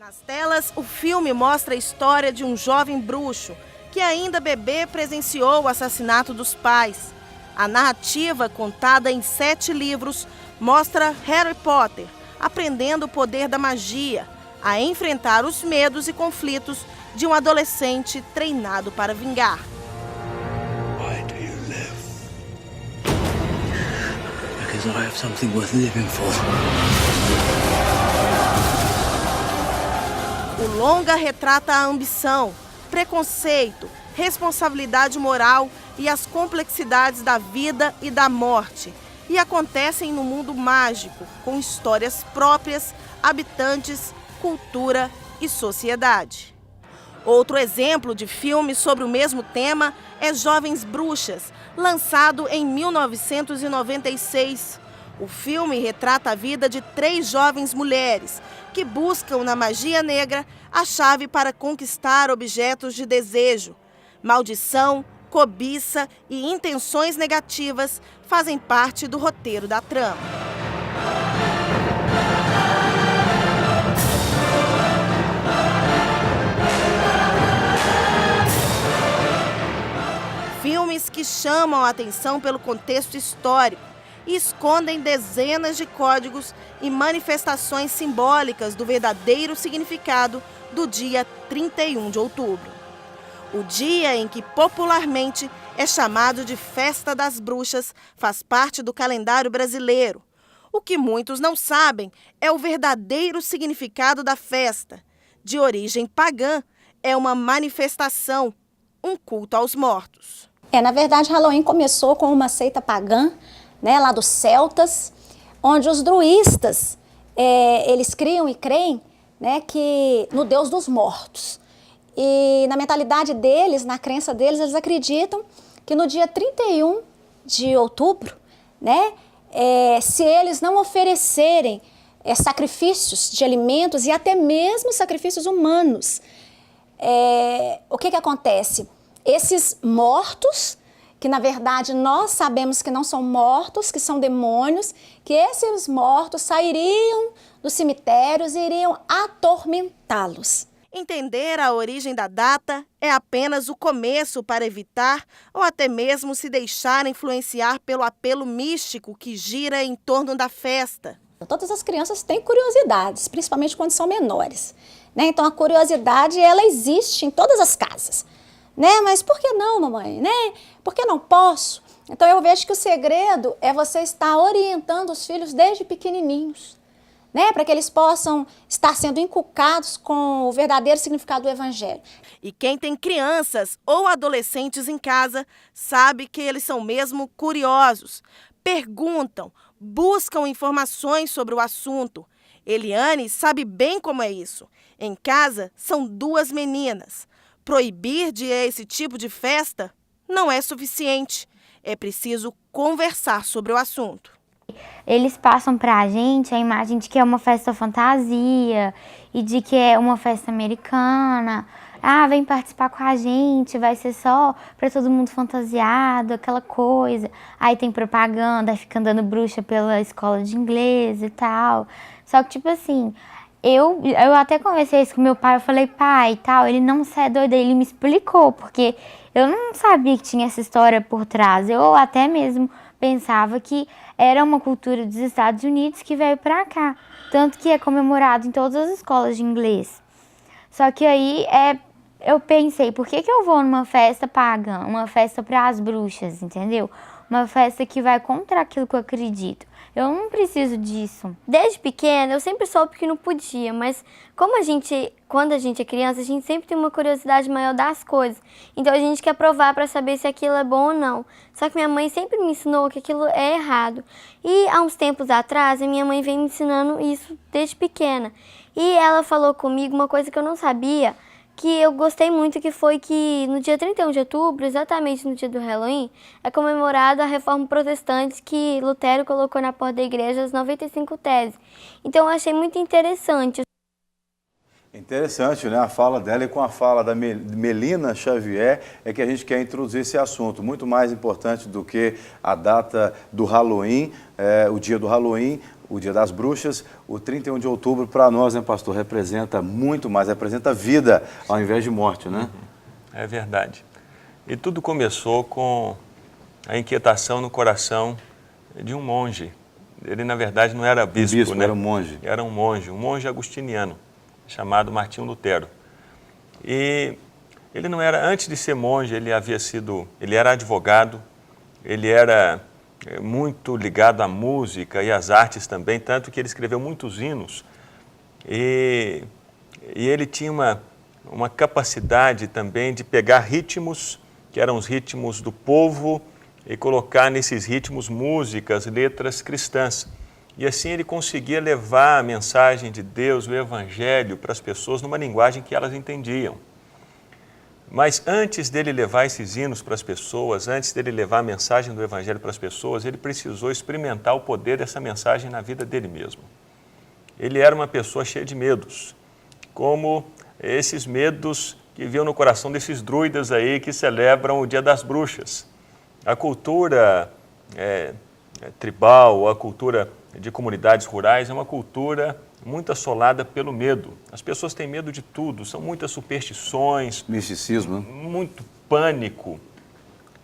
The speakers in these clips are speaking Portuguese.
Nas telas, o filme mostra a história de um jovem bruxo que ainda bebê presenciou o assassinato dos pais. A narrativa, contada em 7 livros, mostra Harry Potter aprendendo o poder da magia, a enfrentar os medos e conflitos de um adolescente treinado para vingar. Why do you live? Because I have something worth living for. O longa retrata a ambição, preconceito, responsabilidade moral e as complexidades da vida e da morte, e acontecem no mundo mágico, com histórias próprias, habitantes, cultura e sociedade. Outro exemplo de filme sobre o mesmo tema é Jovens Bruxas, lançado em 1996. O filme retrata a vida de 3 jovens mulheres que buscam na magia negra a chave para conquistar objetos de desejo. Maldição, cobiça e intenções negativas fazem parte do roteiro da trama. Filmes que chamam a atenção pelo contexto histórico e escondem dezenas de códigos e manifestações simbólicas do verdadeiro significado do dia 31 de outubro. O dia em que popularmente é chamado de Festa das Bruxas faz parte do calendário brasileiro. O que muitos não sabem é o verdadeiro significado da festa. De origem pagã, é uma manifestação, um culto aos mortos. Na verdade, Halloween começou com uma seita pagã, lá dos celtas, onde os druistas, eles criam e creem, que no Deus dos mortos. E na mentalidade deles, na crença deles, eles acreditam que no dia 31 de outubro, se eles não oferecerem sacrifícios de alimentos e até mesmo sacrifícios humanos, o que acontece? Esses mortos, que na verdade nós sabemos que não são mortos, que são demônios, que esses mortos sairiam dos cemitérios e iriam atormentá-los. Entender a origem da data é apenas o começo para evitar ou até mesmo se deixar influenciar pelo apelo místico que gira em torno da festa. Todas as crianças têm curiosidades, principalmente quando são menores. Então a curiosidade, ela existe em todas as casas. Mas por que não, mamãe? Por que não posso? Então eu vejo que o segredo é você estar orientando os filhos desde pequenininhos, para que eles possam estar sendo inculcados com o verdadeiro significado do Evangelho. E quem tem crianças ou adolescentes em casa sabe que eles são mesmo curiosos. Perguntam, buscam informações sobre o assunto. Eliane sabe bem como é isso. Em casa são 2 meninas. Proibir de esse tipo de festa não é suficiente. É preciso conversar sobre o assunto. Eles passam pra gente a imagem de que é uma festa fantasia e de que é uma festa americana. Vem participar com a gente, vai ser só pra todo mundo fantasiado, aquela coisa. Aí tem propaganda, aí fica andando bruxa pela escola de inglês e tal. Só que, tipo assim, eu até conversei isso com meu pai, eu falei, pai e tal, ele não é doido, ele me explicou, porque eu não sabia que tinha essa história por trás. Eu até mesmo pensava que era uma cultura dos Estados Unidos que veio pra cá, tanto que é comemorado em todas as escolas de inglês. Só que aí eu pensei, por que eu vou numa festa pagã, uma festa para as bruxas, entendeu? Uma festa que vai contra aquilo que eu acredito. Eu não preciso disso. Desde pequena, eu sempre soube que não podia, mas quando a gente é criança, a gente sempre tem uma curiosidade maior das coisas. Então a gente quer provar para saber se aquilo é bom ou não. Só que minha mãe sempre me ensinou que aquilo é errado. E há uns tempos atrás, a minha mãe vem me ensinando isso desde pequena. E ela falou comigo uma coisa que eu não sabia, que eu gostei muito, que foi que no dia 31 de outubro, exatamente no dia do Halloween, é comemorada a reforma protestante que Lutero colocou na porta da igreja, as 95 teses. Então eu achei muito interessante. Interessante, A fala dela, e com a fala da Melina Xavier é que a gente quer introduzir esse assunto. Muito mais importante do que a data do Halloween, o dia do Halloween, o Dia das Bruxas, o 31 de outubro para nós, né, pastor, representa muito mais, representa vida ao invés de morte, né? É verdade. E tudo começou com a inquietação no coração de um monge. Ele, na verdade, não era bispo, né? Era um monge. Era um monge agustiniano, chamado Martinho Lutero. E ele não era, antes de ser monge, ele era advogado, ele era muito ligado à música e às artes também, tanto que ele escreveu muitos hinos. E ele tinha uma capacidade também de pegar ritmos, que eram os ritmos do povo, e colocar nesses ritmos músicas, letras cristãs. E assim ele conseguia levar a mensagem de Deus, o Evangelho, para as pessoas numa linguagem que elas entendiam. Mas antes dele levar esses hinos para as pessoas, antes dele levar a mensagem do Evangelho para as pessoas, ele precisou experimentar o poder dessa mensagem na vida dele mesmo. Ele era uma pessoa cheia de medos, como esses medos que viam no coração desses druidas aí que celebram o Dia das Bruxas. A cultura tribal, a cultura de comunidades rurais é uma cultura muito assolada pelo medo. As pessoas têm medo de tudo, são muitas superstições, misticismo, né? Muito pânico.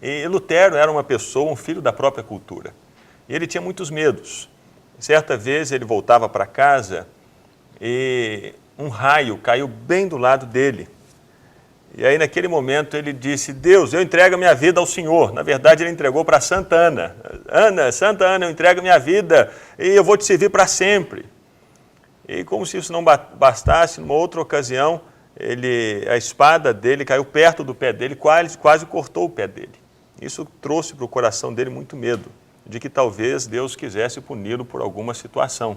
E Lutero era uma pessoa, um filho da própria cultura. E ele tinha muitos medos. Certa vez ele voltava para casa e um raio caiu bem do lado dele. E aí, naquele momento, ele disse: Deus, eu entrego a minha vida ao Senhor. Na verdade, ele entregou para Santa Ana. Santa Ana, eu entrego a minha vida e eu vou te servir para sempre. E como se isso não bastasse, numa outra ocasião, a espada dele caiu perto do pé dele, quase cortou o pé dele. Isso trouxe para o coração dele muito medo, de que talvez Deus quisesse puni-lo por alguma situação.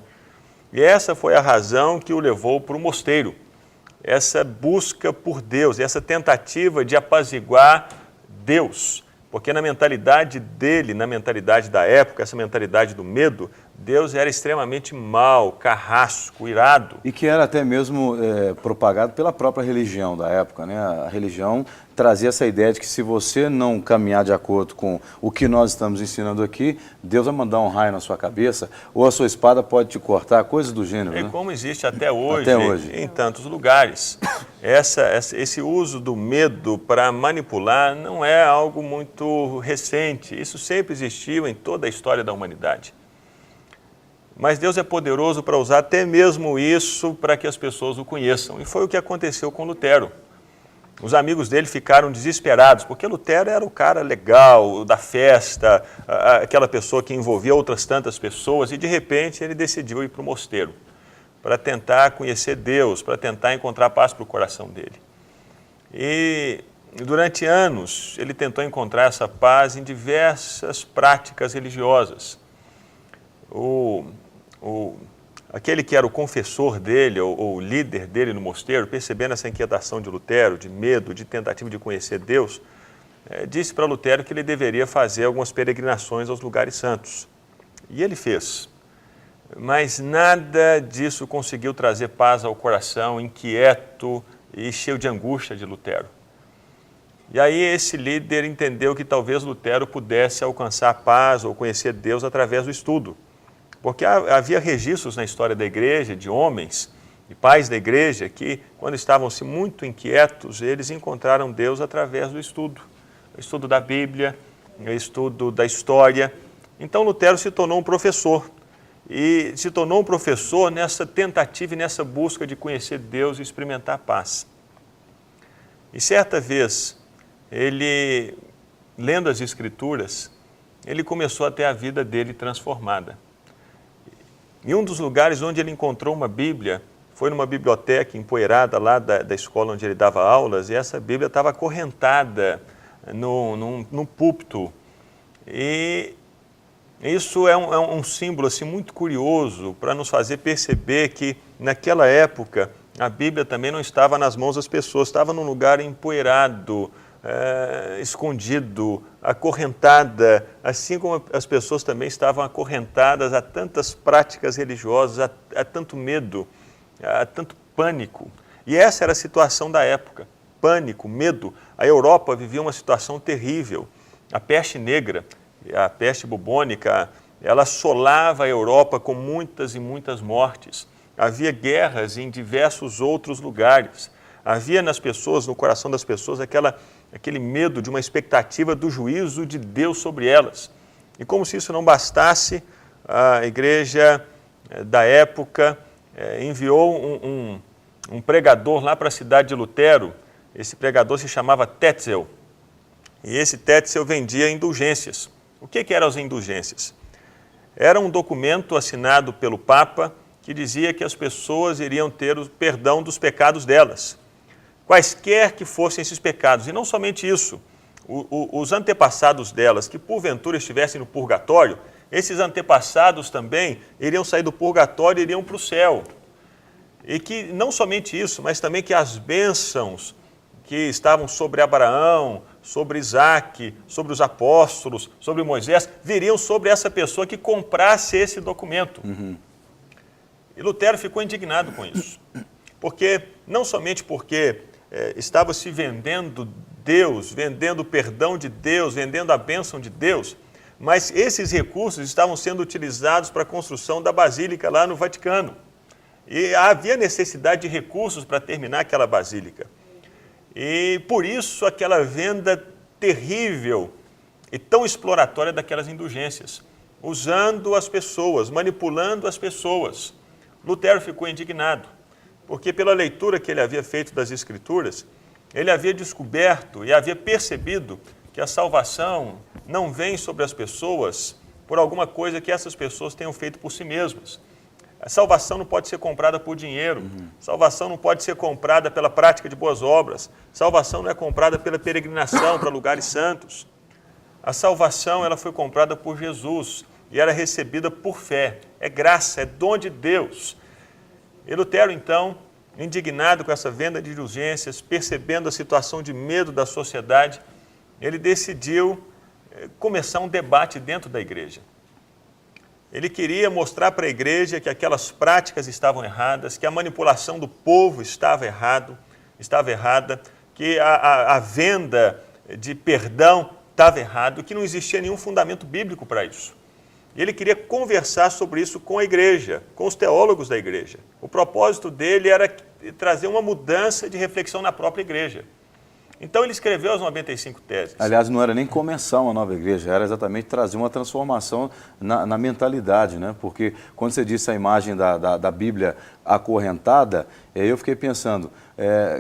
E essa foi a razão que o levou para o mosteiro. Essa busca por Deus, essa tentativa de apaziguar Deus. Porque na mentalidade dele, na mentalidade da época, essa mentalidade do medo, Deus era extremamente mau, carrasco, irado. E que era até mesmo propagado pela própria religião da época, né? A religião trazia essa ideia de que se você não caminhar de acordo com o que nós estamos ensinando aqui, Deus vai mandar um raio na sua cabeça, ou a sua espada pode te cortar, coisas do gênero, né? Como existe até hoje em tantos lugares. Esse uso do medo para manipular não é algo muito recente. Isso sempre existiu em toda a história da humanidade. Mas Deus é poderoso para usar até mesmo isso para que as pessoas o conheçam. E foi o que aconteceu com Lutero. Os amigos dele ficaram desesperados, porque Lutero era o cara legal, da festa, aquela pessoa que envolvia outras tantas pessoas, e de repente ele decidiu ir para o mosteiro, para tentar conhecer Deus, para tentar encontrar paz para o coração dele. E durante anos ele tentou encontrar essa paz em diversas práticas religiosas. Aquele que era o confessor dele, ou o líder dele no mosteiro, percebendo essa inquietação de Lutero, de medo, de tentativa de conhecer Deus, disse para Lutero que ele deveria fazer algumas peregrinações aos lugares santos. E ele fez. Mas nada disso conseguiu trazer paz ao coração inquieto e cheio de angústia de Lutero. E aí esse líder entendeu que talvez Lutero pudesse alcançar paz ou conhecer Deus através do estudo. Porque havia registros na história da igreja, de homens e pais da igreja, que quando estavam-se muito inquietos, eles encontraram Deus através do estudo. O estudo da Bíblia, o estudo da história. Então Lutero se tornou um professor. E se tornou um professor nessa tentativa e nessa busca de conhecer Deus e experimentar paz. E certa vez, ele, lendo as Escrituras, ele começou a ter a vida dele transformada. E um dos lugares onde ele encontrou uma Bíblia foi numa biblioteca empoeirada lá da escola onde ele dava aulas, e essa Bíblia estava acorrentada num púlpito. E isso é um símbolo assim, muito curioso para nos fazer perceber que naquela época a Bíblia também não estava nas mãos das pessoas, estava num lugar empoeirado, escondido, acorrentada, assim como as pessoas também estavam acorrentadas a tantas práticas religiosas, a tanto medo, a tanto pânico. E essa era a situação da época, pânico, medo. A Europa vivia uma situação terrível. A peste negra, a peste bubônica, ela assolava a Europa com muitas e muitas mortes. Havia guerras em diversos outros lugares. Havia nas pessoas, no coração das pessoas, aquele medo de uma expectativa do juízo de Deus sobre elas. E como se isso não bastasse, a igreja da época enviou um pregador lá para a cidade de Lutero. Esse pregador se chamava Tetzel. E esse Tetzel vendia indulgências. O que eram as indulgências? Era um documento assinado pelo Papa que dizia que as pessoas iriam ter o perdão dos pecados delas, quaisquer que fossem esses pecados. E não somente isso, os antepassados delas, que porventura estivessem no purgatório, esses antepassados também iriam sair do purgatório e iriam para o céu. E que não somente isso, mas também que as bênçãos que estavam sobre Abraão, sobre Isaac, sobre os apóstolos, sobre Moisés, viriam sobre essa pessoa que comprasse esse documento. E Lutero ficou indignado com isso, não somente porque estava se vendendo Deus, vendendo o perdão de Deus, vendendo a bênção de Deus, mas esses recursos estavam sendo utilizados para a construção da basílica lá no Vaticano. E havia necessidade de recursos para terminar aquela basílica. E por isso aquela venda terrível e tão exploratória daquelas indulgências, usando as pessoas, manipulando as pessoas. Lutero ficou indignado, porque pela leitura que ele havia feito das Escrituras, ele havia descoberto e havia percebido que a salvação não vem sobre as pessoas por alguma coisa que essas pessoas tenham feito por si mesmas. A salvação não pode ser comprada por dinheiro, salvação não pode ser comprada pela prática de boas obras, salvação não é comprada pela peregrinação para lugares santos. A salvação ela foi comprada por Jesus e era recebida por fé, é graça, é dom de Deus. E Lutero, então, indignado com essa venda de indulgências, percebendo a situação de medo da sociedade, ele decidiu começar um debate dentro da igreja. Ele queria mostrar para a igreja que aquelas práticas estavam erradas, que a manipulação do povo estava errada, que a venda de perdão estava errada, que não existia nenhum fundamento bíblico para isso. E ele queria conversar sobre isso com a igreja, com os teólogos da igreja. O propósito dele era trazer uma mudança de reflexão na própria igreja. Então ele escreveu as 95 teses. Aliás, não era nem começar uma nova igreja, era exatamente trazer uma transformação na mentalidade, né? Porque quando você disse a imagem da Bíblia acorrentada, eu fiquei pensando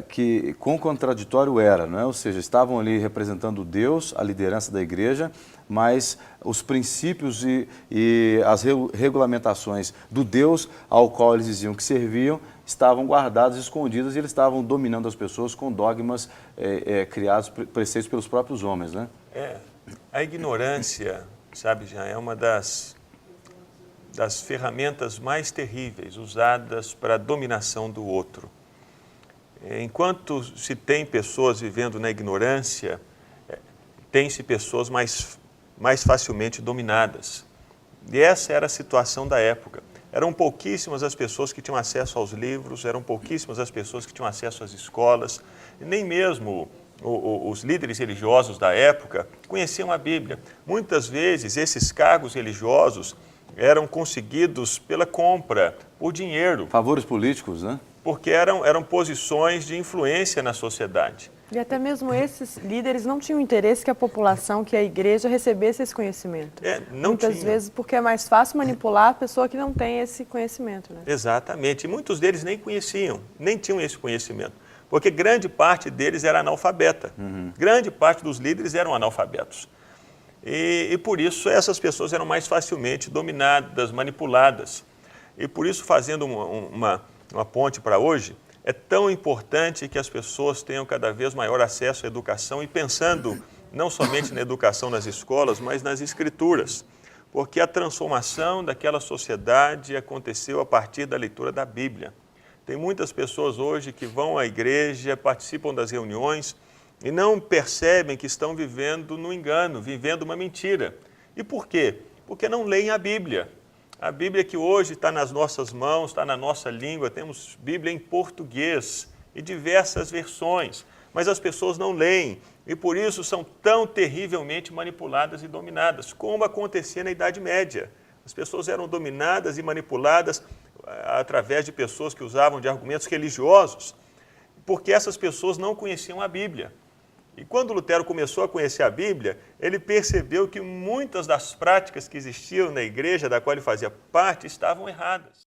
que quão contraditório era, né? Ou seja, estavam ali representando Deus, a liderança da igreja, mas os princípios e as regulamentações do Deus ao qual eles diziam que serviam estavam guardados, escondidos, e eles estavam dominando as pessoas com dogmas criados, preceitos pelos próprios homens, né? A ignorância, sabe, já é uma das ferramentas mais terríveis usadas para a dominação do outro. Enquanto se tem pessoas vivendo na ignorância, tem-se pessoas mais facilmente dominadas. E essa era a situação da época. Eram pouquíssimas as pessoas que tinham acesso aos livros, eram pouquíssimas as pessoas que tinham acesso às escolas, e nem mesmo os líderes religiosos da época conheciam a Bíblia. Muitas vezes esses cargos religiosos eram conseguidos pela compra, por dinheiro. Favores políticos, né? Porque eram posições de influência na sociedade. E até mesmo esses líderes não tinham interesse que a população, que a igreja recebesse esse conhecimento. Muitas vezes porque é mais fácil manipular a pessoa que não tem esse conhecimento, né? Exatamente. E muitos deles nem conheciam, nem tinham esse conhecimento. Porque grande parte deles era analfabeta. Grande parte dos líderes eram analfabetos. E por isso essas pessoas eram mais facilmente dominadas, manipuladas. E por isso, fazendo uma ponte para hoje, é tão importante que as pessoas tenham cada vez maior acesso à educação e pensando não somente na educação nas escolas, mas nas escrituras, porque a transformação daquela sociedade aconteceu a partir da leitura da Bíblia. Tem muitas pessoas hoje que vão à igreja, participam das reuniões e não percebem que estão vivendo no engano, vivendo uma mentira. E por quê? Porque não leem a Bíblia. A Bíblia que hoje está nas nossas mãos, está na nossa língua, temos Bíblia em português e diversas versões, mas as pessoas não leem e por isso são tão terrivelmente manipuladas e dominadas, como acontecia na Idade Média, As pessoas eram dominadas e manipuladas através de pessoas que usavam de argumentos religiosos, porque essas pessoas não conheciam a Bíblia. E quando Lutero começou a conhecer a Bíblia, ele percebeu que muitas das práticas que existiam na igreja da qual ele fazia parte estavam erradas.